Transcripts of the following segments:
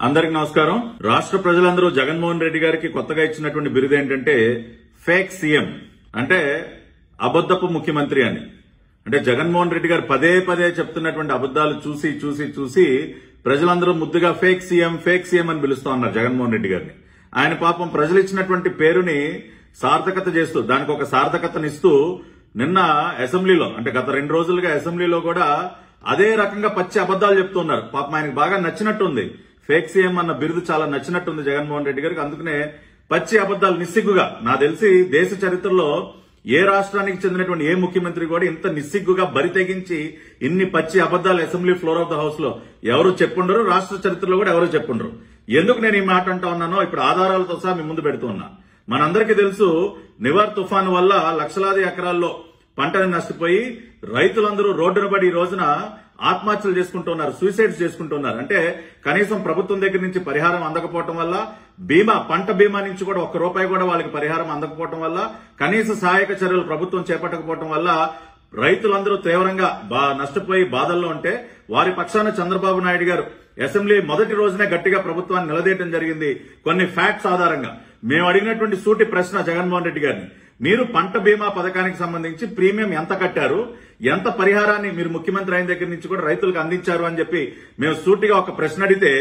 అందరికి నమస్కారం. రాష్ట్ర ప్రజలందరూ జగన్మోహన్ రెడ్డి గారికి కొత్తగా ఇచ్చినటువంటి బిరుదు ఏంటంటే ఫేక్ సీఎం, అంటే అబద్ధపు ముఖ్యమంత్రి అని. అంటే జగన్మోహన్ రెడ్డి గారు పదే పదే చెప్తున్నటువంటి అబద్దాలు చూసి చూసి చూసి ప్రజలందరూ ముద్దుగా ఫేక్ సీఎం అని పిలుస్తా ఉన్నారు జగన్మోహన్ రెడ్డి గారిని. ఆయన పాపం ప్రజలు ఇచ్చినటువంటి పేరుని సార్థకత చేస్తూ, దానికి ఒక సార్థకతనిస్తూ నిన్న అసెంబ్లీలో, అంటే గత 2 రోజులుగా అసెంబ్లీలో కూడా అదే రకంగా పచ్చి అబద్దాలు చెప్తున్నారు. పాపం ఆయనకు బాగా నచ్చినట్టుంది, ఫేక్ సీఎం అన్న బిరుదు చాలా నచ్చినట్టుంది జగన్మోహన్ రెడ్డి గారికి. అందుకనే పచ్చి అబద్దాలు నిస్సిగ్గుగా, నాకు తెలిసి దేశ చరిత్రలో ఏ రాష్ట్రానికి చెందినటువంటి ఏ ముఖ్యమంత్రి కూడా ఇంత నిస్సిగ్గుగా బరి తెగించి ఇన్ని పచ్చి అబద్దాలు assembly floor of the house లో ఎవరు చెప్పుండరు, రాష్ట్ర చరిత్రలో కూడా ఎవరు చెప్పుండరు. ఎందుకు నేను ఈ మాట అంటా ఉన్నానో ఇప్పుడు ఆధారాలతో సహా మీ ముందు పెడుతూ ఉన్నా. మనందరికీ తెలుసు, నివార్ తుఫాను వల్ల లక్షలాది ఎకరాల్లో పంటని నష్టపోయి రైతులందరూ రోడ్డున పడి ఈ రోజున ఆత్మహత్యలు చేసుకుంటున్నారు, సూసైడ్స్ చేసుకుంటున్నారు. అంటే కనీసం ప్రభుత్వం దగ్గర నుంచి పరిహారం అందకపోవటం వల్ల, పంట బీమా నుంచి కూడా ₹1 కూడా వాళ్ళకి పరిహారం అందకపోవటం వల్ల, కనీస సహాయక చర్యలు ప్రభుత్వం చేపట్టకపోవటం వల్ల రైతులందరూ తీవ్రంగా నష్టపోయి బాధల్లో ఉంటే వారి పక్షాన చంద్రబాబు నాయుడు గారు అసెంబ్లీ మొదటి రోజునే గట్టిగా ప్రభుత్వాన్ని నిలదీయడం జరిగింది. కొన్ని ఫ్యాక్ట్స్ ఆధారంగా మేము అడిగినటువంటి సూటి ప్రశ్న జగన్మోహన్ రెడ్డి గారిని, మీరు పంట బీమా పథకానికి సంబంధించి ప్రీమియం ఎంత కట్టారు, ఎంత పరిహారాన్ని మీరు ముఖ్యమంత్రి అయిన దగ్గర నుంచి కూడా రైతులకు అందించారు అని చెప్పి మేము సూటిగా ఒక ప్రశ్న అడిగితే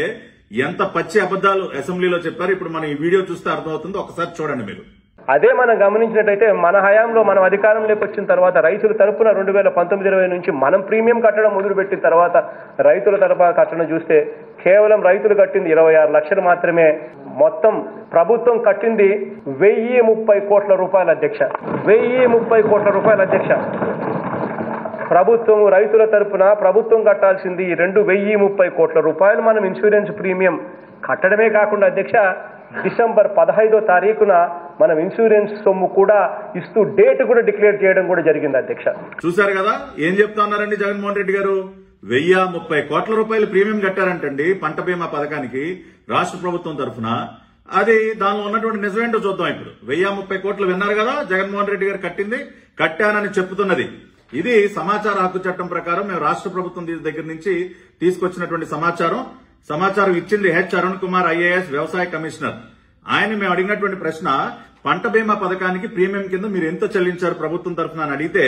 ఎంత పచ్చి అబద్దాలు అసెంబ్లీలో చెప్పారు. ఇప్పుడు మనం ఈ వీడియో చూస్తే అర్థమవుతుందో, ఒకసారి చూడండి మీరు. అదే మనం గమనించినట్టయితే మన హయాంలో మనం అధికారంలోకి వచ్చిన తర్వాత రైతుల తరపున 2019-20 నుంచి మనం ప్రీమియం కట్టడం మొదలుపెట్టిన తర్వాత రైతుల తరపున కట్టడం చూస్తే కేవలం రైతులు కట్టింది 26 లక్షలు మాత్రమే. మొత్తం ప్రభుత్వం కట్టింది 1030 కోట్ల రూపాయల అధ్యక్ష. 1030 కోట్ల రూపాయల అధ్యక్ష. ప్రభుత్వం రైతుల తరపున ప్రభుత్వం కట్టాల్సింది 1030 కోట్ల రూపాయలు మనం ఇన్సూరెన్స్ ప్రీమియం కట్టడమే కాకుండా అధ్యక్ష, డిసెంబర్ 15వ తారీఖున మనం ఇన్సూరెన్స్ సొమ్ము కూడా ఇస్తూ డేట్ కూడా డిక్లేర్ చేయడం కూడా జరిగింది అధ్యక్ష. చూశారు కదా ఏం చెప్తా ఉన్నారండి జగన్మోహన్ రెడ్డి గారు. 1030 కోట్ల రూపాయలు ప్రీమియం కట్టారంటండి పంట బీమా పథకానికి రాష్ట్ర ప్రభుత్వం తరఫున. అది దానిలో ఉన్నటువంటి నిజమేంటో చూద్దాం ఇప్పుడు. 1030 కోట్లు విన్నారు కదా జగన్మోహన్ రెడ్డి గారు కట్టానని చెప్తున్నది. ఇది సమాచార హక్కు చట్టం ప్రకారం మేము రాష్ట్ర ప్రభుత్వం దగ్గర నుంచి తీసుకొచ్చినటువంటి సమాచారం ఇచ్చింది హెచ్ అరుణ్ కుమార్ IAS వ్యవసాయ కమిషనర్. ఆయన మేము అడిగినటువంటి ప్రశ్న, పంట బీమా పథకానికి ప్రీమియం కింద మీరు ఎంత చెల్లించారు ప్రభుత్వం తరఫున అని అడిగితే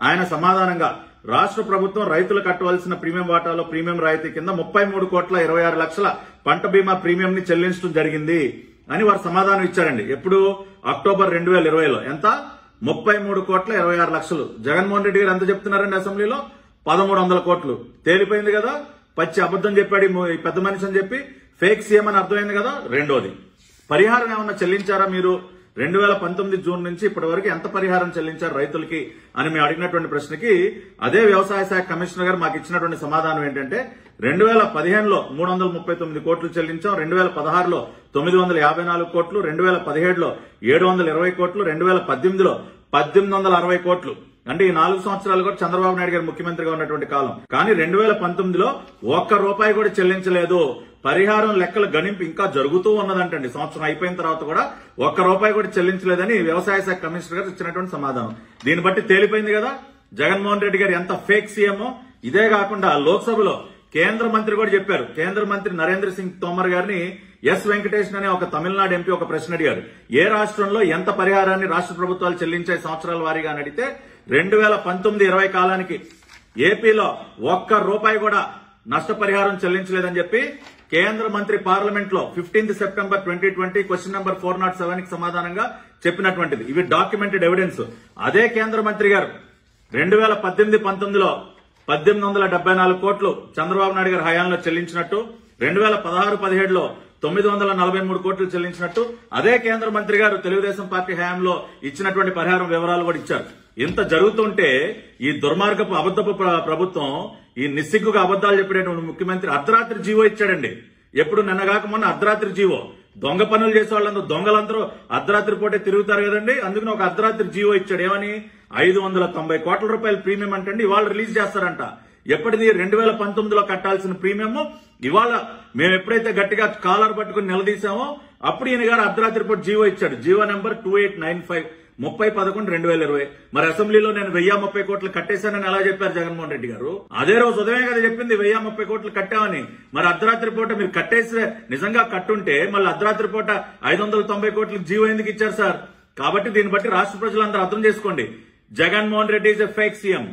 ఆయన సమాధానంగా రాష్ట్ర ప్రభుత్వం రైతులు కట్టవలసిన ప్రీమియం వాటాలో ప్రీమియం రాయితీ కింద 33,26 లక్షల పంట బీమా ప్రీమియం ని చెల్లించడం జరిగింది అని వారు సమాధానం ఇచ్చారండి. ఎప్పుడు? అక్టోబర్ 2020లో. ఎంత? 33,26 లక్షలు. జగన్మోహన్ రెడ్డి గారు ఎంత చెప్తున్నారండి అసెంబ్లీలో? 1,300 కోట్లు. తేలిపోయింది కదా, పచ్చి అబద్దం చెప్పాడు ఈ పెద్ద మనిషి అని చెప్పి. ఫేక్ సీఎం అని అర్థమైంది కదా. రెండోది, పరిహారం ఏమన్నా చెల్లించారా మీరు? 2019 జూన్ నుంచి ఇప్పటి వరకు ఎంత పరిహారం చెల్లించారు రైతులకి అని మేము అడిగినటువంటి ప్రశ్నకి అదే వ్యవసాయ శాఖ కమిషనర్ గారు మాకు ఇచ్చినటువంటి సమాధానం ఏంటంటే 2015లో 339 కోట్లు చెల్లించాం, 2016లో 954 కోట్లు, 2017లో 720 కోట్లు, 2018లో 1860 కోట్లు. అంటే ఈ 4 సంవత్సరాలు కూడా చంద్రబాబు నాయుడు గారు ముఖ్యమంత్రిగా ఉన్నటువంటి కాలం. కానీ 2019లో ₹1 కూడా చెల్లించలేదు. పరిహారం లెక్కల గణింపు ఇంకా జరుగుతూ ఉన్నదంటండి. సంవత్సరం అయిపోయిన తర్వాత కూడా ₹1 కూడా చెల్లించలేదని వ్యవసాయ శాఖ కమిషనర్ గారు ఇచ్చినటువంటి సమాధానం. దీన్ని బట్టి తేలిపోయింది కదా జగన్మోహన్ రెడ్డి గారు ఎంత ఫేక్ సీఎం. ఇదే కాకుండా లోక్సభలో కేంద్ర మంత్రి కూడా చెప్పారు. కేంద్ర మంత్రి నరేంద్ర సింగ్ తోమర్ గారిని వెంకటేష్ అనే ఒక తమిళనాడు ఎంపీ ఒక ప్రశ్న అడిగారు. ఏ రాష్ట్రంలో ఎంత పరిహారాన్ని రాష్ట్ర ప్రభుత్వాలు చెల్లించాయి సంవత్సరాల వారీగా అని అడిగితే 2019-20 కాలానికి ఏపీలో ₹1 కూడా నష్టపరిహారం చెల్లించలేదని చెప్పి కేంద్ర మంత్రి పార్లమెంట్ లో 15 సెప్టెంబర్ 2020 క్వశ్చన్ నెంబర్ 407 కి సమాధానంగా చెప్పినటువంటిది. ఇవి డాక్యుమెంటెడ్ ఎవిడెన్స్. అదే కేంద్ర మంత్రి గారు 2018-19లో 1874 కోట్లు చంద్రబాబు నాయుడు గారి హయాంలో చెల్లించినట్టు, 2016-17లో 943 కోట్లు చెల్లించినట్టు అదే కేంద్ర మంత్రి గారు తెలుగుదేశం పార్టీ హయాంలో ఇచ్చినటువంటి పరిహారం వివరాలు కూడా ఇచ్చారు. ఇంత జరుగుతుంటే ఈ దుర్మార్గపు అబద్ధపు ప్రభుత్వం, ఈ నిస్సిగ్గుగా అబద్దాలు చెప్పేటువంటి ముఖ్యమంత్రి అర్ధరాత్రి జీవో ఇచ్చాడండి. ఎప్పుడు నిన్నగాక మొన్న అర్ధరాత్రి జీవో. దొంగ పనులు చేసే వాళ్ళందరూ దొంగలందరూ అర్ధరాత్రి పూటే తిరుగుతారు కదండి. అందుకని ఒక అర్ధరాత్రి జీవో ఇచ్చాడు. ఏమని? 590 కోట్ల రూపాయల ప్రీమియం అంటే ఇవాళ రిలీజ్ చేస్తారంట. ఎప్పటిది? 2019లో కట్టాల్సిన ప్రీమియం ఇవాళ మేము ఎప్పుడైతే గట్టిగా కాలర్ పట్టుకుని నిలదీశామో అప్పుడు ఈయన గారు అర్ధరాత్రి పూట జీవో ఇచ్చాడు. GO number 2895 30/11/2020. మరి అసెంబ్లీలో నేను 1030 కోట్లు కట్టేశానని ఎలా చెప్పారు జగన్మోహన్ రెడ్డి గారు? అదే రోజు ఉదయమే కదా చెప్పింది 1030 కోట్లు కట్టామని. మరి అర్ధరాత్రి పూట మీరు కట్టేసి నిజంగా కట్టుంటే మళ్ళీ అర్ధరాత్రి పూట 590 కోట్లకు జీవో ఎందుకు ఇచ్చారు సార్? కాబట్టి దీన్ని బట్టి రాష్ట్ర ప్రజలందరూ అర్థం చేసుకోండి, Jaganmohan Reddy is a fake CM.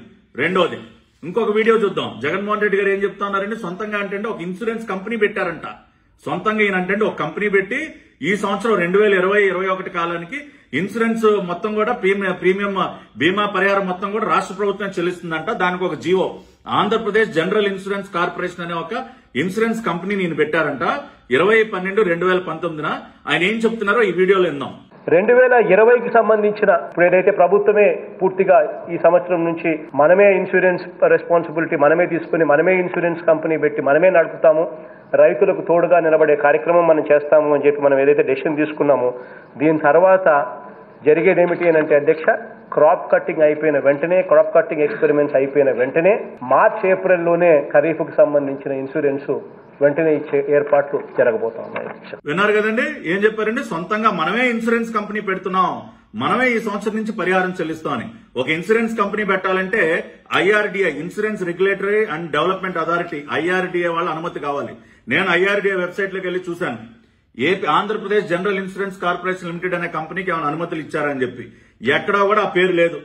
రెండోది, ఇంకొక వీడియో చూద్దాం. జగన్మోహన్ రెడ్డి గారు ఏం చెప్తా ఉన్నారంటే, సొంతంగా అంటే ఒక ఇన్సూరెన్స్ కంపెనీ పెట్టారంట. సొంతంగా ఈయనంటే ఒక కంపెనీ పెట్టి ఈ సంవత్సరం 2020-21 కాలానికి ఇన్సూరెన్స్ మొత్తం కూడా ప్రీమియం బీమా పరిహారం మొత్తం కూడా రాష్ట్ర ప్రభుత్వం చెల్లిస్తుందంట. దానికి ఒక GO Andhra Pradesh general insurance corporation అనే ఒక ఇన్సూరెన్స్ కంపెనీ నేను పెట్టారంట 20/12/2019. ఆయన ఏం చెప్తున్నారో ఈ వీడియోలో విందాం. 2020కి సంబంధించిన ఇప్పుడు ఏదైతే ప్రభుత్వమే పూర్తిగా ఈ సంవత్సరం నుంచి మనమే ఇన్సూరెన్స్ రెస్పాన్సిబిలిటీ మనమే తీసుకుని మనమే ఇన్సూరెన్స్ కంపెనీ పెట్టి మనమే నడుపుతాము, రైతులకు తోడుగా నిలబడే కార్యక్రమం మనం చేస్తాము అని చెప్పి మనం ఏదైతే డెసిషన్ తీసుకున్నామో, దీని తర్వాత జరిగేది ఏమిటి అని అంటే అధ్యక్ష, క్రాప్ కట్టింగ్ అయిపోయిన వెంటనే, క్రాప్ కట్టింగ్ ఎక్స్పెరిమెంట్స్ అయిపోయిన వెంటనే March-April-లోనే ఖరీఫ్కు సంబంధించిన ఇన్సూరెన్స్ వెంటనే ఇచ్చే ఏర్పాట్లు జరగబోతా ఉన్నాయి. విన్నారు కదండి, ఏం చెప్పారండి? సొంతంగా మనమే ఇన్సూరెన్స్ కంపెనీ పెడుతున్నాం, మనమే ఈ సంవత్సరం నుంచి పరిహారం చెల్లిస్తామని. ఒక ఇన్సూరెన్స్ కంపెనీ పెట్టాలంటే IRDA, insurance regulatory and development authority, IRDA వాళ్ళ అనుమతి కావాలి. నేను IRDA వెబ్సైట్ లోకి వెళ్లి చూశాను, Andhra Pradesh general insurance corporation limited అనే కంపెనీకి ఏమైనా అనుమతులు ఇచ్చారని చెప్పి ఎక్కడా కూడా ఆ పేరు లేదు.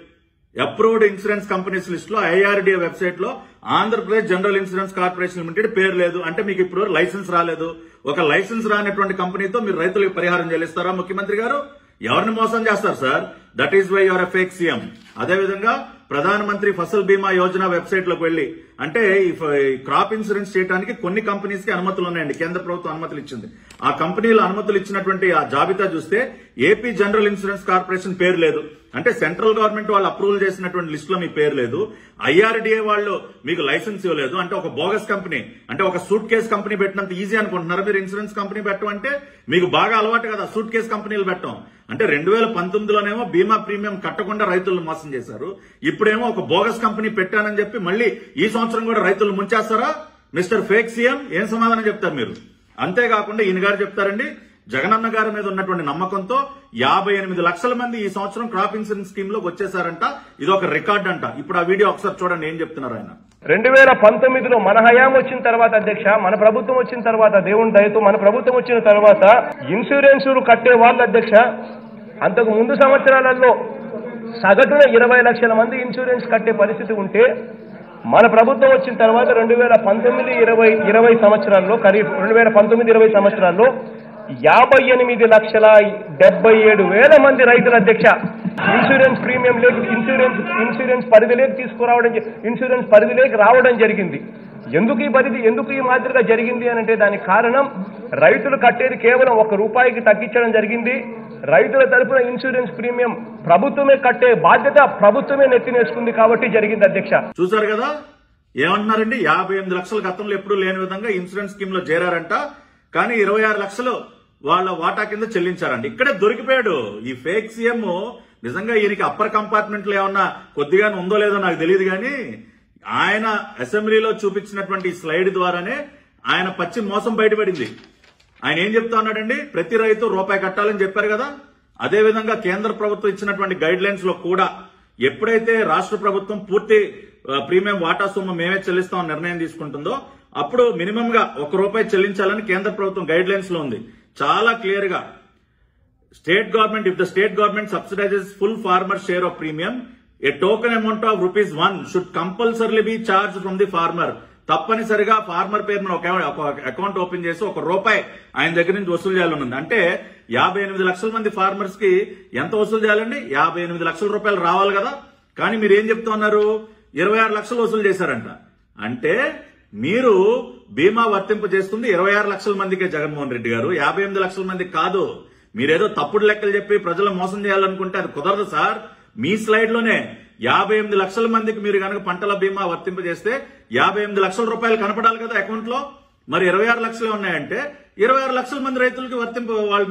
అప్రూవ్డ్ ఇన్సూరెన్స్ కంపెనీస్ లిస్ట్ లో IRDA వెబ్సైట్ లో Andhra Pradesh general insurance corporation limited పేరు లేదు. అంటే మీకు ఇప్పుడు లైసెన్స్ రాలేదు. ఒక లైసెన్స్ రానటువంటి కంపెనీతో మీరు రైతులకు పరిహారం చెల్లిస్తారా ముఖ్యమంత్రి గారు? ఎవరిని మోసం చేస్తారు sir? That is why your a fake CM. అదేవిధంగా ప్రధానమంత్రి ఫసల్ బీమా యోజన వెబ్సైట్ లోకి వెళ్లి, అంటే ఈ క్రాప్ ఇన్సూరెన్స్ చేయడానికి కొన్ని కంపెనీస్ కి అనుమతులు ఉన్నాయండి, కేంద్ర ప్రభుత్వం అనుమతులు ఇచ్చింది. ఆ కంపెనీలు అనుమతులు ఇచ్చినటువంటి ఆ జాబితా చూస్తే ఏపీ జనరల్ ఇన్సూరెన్స్ కార్పొరేషన్ పేరు లేదు. అంటే సెంట్రల్ గవర్నమెంట్ వాళ్ళు అప్రూవల్ చేసినటువంటి లిస్ట్ లో మీ పేరు లేదు. IRDA వాళ్ళు మీకు లైసెన్స్ ఇవ్వలేదు. అంటే ఒక బోగస్ కంపెనీ, అంటే ఒక సూట్ కేస్ కంపెనీ పెట్టినంత ఈజీ అనుకుంటున్నారు మీరు ఇన్సూరెన్స్ కంపెనీ పెట్టడం అంటే? మీకు బాగా అలవాటు కదా సూట్ కేస్ కంపెనీలు పెట్టడం. అంటే 2019లోనేమో బీమా ప్రీమియం కట్టకుండా రైతులను మోసం చేశారు. ఇప్పుడేమో ఒక బోగస్ కంపెనీ పెట్టానని చెప్పి మళ్ళీ ఈ సంవత్సరం కూడా రైతులు ముంచేస్తారా? మిస్టర్ ఫేక్ సీఎం, ఏం సమాధానం చెప్తారు మీరు? అంతేకాకుండా ఈయన గారు చెప్తారండి, జగనన్న గారి మీద ఉన్నటువంటి నమ్మకంతో 58 లక్షల మంది ఈ సంవత్సరం క్రాప్ ఇన్సూరెన్స్ స్కీమ్ లోకి వచ్చేసారంట. ఇది ఒక రికార్డ్ అంట. ఇప్పుడు ఆ వీడియో ఒకసారి చూడండి, ఏం చెప్తున్నారు ఆయన. 2019లో మన హయాం వచ్చిన తర్వాత అధ్యక్ష, మన ప్రభుత్వం వచ్చిన తర్వాత, దేవుని దయతో మన ప్రభుత్వం వచ్చిన తర్వాత ఇన్సూరెన్సులు కట్టే వాళ్ళు అధ్యక్ష, అంతకు ముందు సంవత్సరాలలో సగటున 20 లక్షల మంది ఇన్సూరెన్స్ కట్టే పరిస్థితి ఉంటే, మన ప్రభుత్వం వచ్చిన తర్వాత 2019-20 సంవత్సరాల్లో, ఖరీఫ్ 2019-20 సంవత్సరాల్లో 58,77,000 మంది రైతుల అధ్యక్ష ఇన్సూరెన్స్ ప్రీమియం లేక ఇన్సూరెన్స్ పరిధిలోకి తీసుకురావడం, ఇన్సూరెన్స్ పరిధిలోకి రావడం జరిగింది. ఎందుకు ఈ మాదిరిగా జరిగింది అని అంటే దానికి కారణం, రైతులు కట్టేది కేవలం ₹1 తగ్గించడం జరిగింది. రైతుల తరపున ఇన్సూరెన్స్ ప్రీమియం ప్రభుత్వమే కట్టే బాధ్యత ప్రభుత్వమే నెత్తినేసుకుంది కాబట్టి జరిగింది అధ్యక్ష. చూసారు కదా ఏమంటున్నారండి? 58 లక్షల గతంలో ఎప్పుడూ లేని విధంగా ఇన్సూరెన్స్ స్కీమ్ లో చేరారంట. కానీ 26 లక్షలు వాళ్ళ వాటా కింద చెల్లించారండి. ఇక్కడే దొరికిపోయాడు ఈ ఫేక్ సీఎం. నిజంగా ఈయనకి అప్పర్ కంపార్ట్మెంట్ లో ఏమన్నా కొద్దిగానే ఉందో లేదో నాకు తెలియదు, కానీ ఆయన అసెంబ్లీలో చూపించినటువంటి స్లైడ్ ద్వారానే ఆయన పచ్చి మోసం బయటపడింది. ఆయన ఏం చెప్తా ఉన్నాడండి? ప్రతి రైతు ₹1 కట్టాలని చెప్పారు కదా. అదేవిధంగా కేంద్ర ప్రభుత్వం ఇచ్చినటువంటి గైడ్ లైన్స్ లో కూడా ఎప్పుడైతే రాష్ట్ర ప్రభుత్వం పూర్తి ప్రీమియం వాటా సొమ్ము మేమే చెల్లిస్తామని నిర్ణయం తీసుకుంటుందో అప్పుడు మినిమం గా ₹1 చెల్లించాలని కేంద్ర ప్రభుత్వం గైడ్ లైన్స్ లో ఉంది. చాలా క్లియర్ గా state government, if the state government subsidizes full farmer share of premium, a token amount of ₹1 should compulsorily be charge from the farmer. తప్పనిసరిగా ఫార్మర్ పేరు మీద ఒక అకౌంట్ ఓపెన్ చేసి ₹1 ఆయన దగ్గర నుంచి వసూలు చేయాలని. అంటే 58 లక్షల మంది ఫార్మర్స్ కి ఎంత వసూలు చేయాలండి? 58 లక్షల రూపాయలు రావాలి కదా. కానీ మీరు ఏం చెప్తా ఉన్నారు? 26 లక్షలు వసూలు చేశారంట. అంటే మీరు బీమా వర్తింపు చేస్తుంది 26 లక్షల మందికే జగన్మోహన్ రెడ్డి గారు, 58 లక్షల మందికి కాదు. మీరేదో తప్పుడు లెక్కలు చెప్పి ప్రజలు మోసం చేయాలనుకుంటే అది కుదరదు సార్. మీ స్లైడ్ లోనే 58 లక్షల మందికి మీరు కనుక పంటల బీమా వర్తింపు చేస్తే 58 లక్షల రూపాయలు కనపడాలి కదా అకౌంట్ లో. మరి 26 లక్షలే ఉన్నాయంటే 26 లక్షల మంది రైతులకి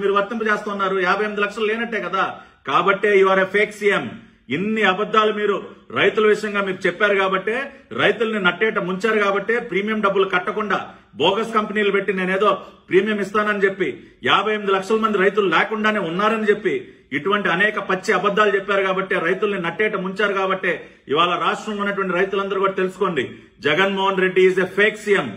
మీరు వర్తింపు చేస్తున్నారు, 58 లక్షలు లేనట్టే కదా. కాబట్టే you are a fake CM. ఇన్ని అబద్దాలు మీరు రైతుల విషయంగా మీరు చెప్పారు కాబట్టే, రైతుల్ని నట్టేట ముంచారు కాబట్టే ప్రీమియం డబ్బులు కట్టకుండా బోగస్ కంపెనీలు పెట్టి నేనేదో ప్రీమియం ఇస్తానని చెప్పి 58 లక్షల మంది రైతులు లేకుండానే ఉన్నారని చెప్పి ఇటువంటి అనేక పచ్చి అబద్దాలు చెప్పారు కాబట్టి రైతుల్ని నట్టేట ముంచారు కాబట్టి ఇవాళ రాష్ట్రంలో ఉన్నటువంటి రైతులందరూ కూడా తెలుసుకోండి, Jaganmohan Reddy is a fake CM.